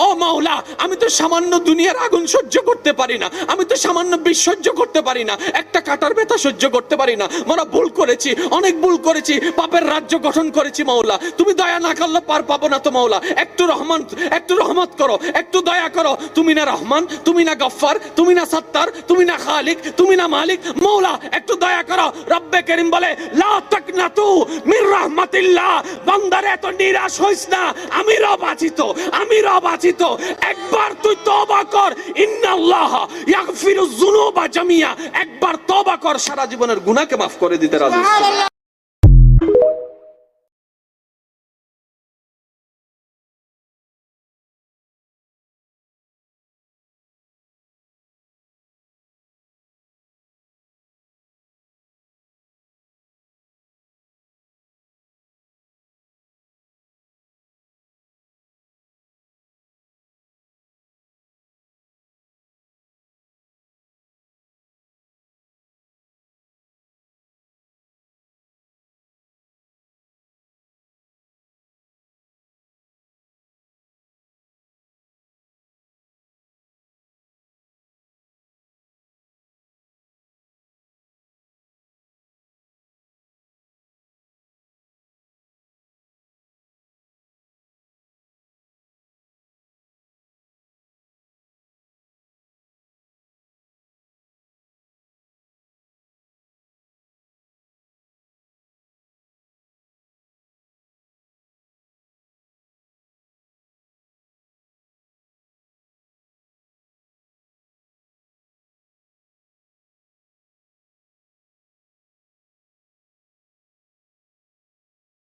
ও মাওলা, আমি তো সামান্য দুনিয়ার আগুন সহ্য করতে পারি না, আমি তো সামান্য বিষ সহ্য করতে পারি না, একটা কাটার ব্যথা সহ্য করতে পারি না। মোরা ভুল করেছি, অনেক ভুল করেছি, পাপের রাজ্য গঠন করেছি মাওলা। তুমি দয়া না করলে পার পাবো না তো মাওলা। একটু রহমত করো, একটু দয়া করো। তুমি না রহমান, তুমি না গফফার, তুমি না সত্তার, তুমি না খালিক, তুমি না মালিক। মাওলা একটু দয়া করো। রব্বে করিম বলে লা তাকনাতু মির রাহমাতিল্লাহ, বান্দারে এত নিরাশ হইস না, আমি রব আছি তো, আমি রব আছি তো। একবার তুই তওবা কর, ইন্নাল্লাহ ইয়াগফিরুয যুনুবা জামিয়া। একবার তওবা কর, সারা জীবনের গুনাহকে মাফ করে দিতে রাজি।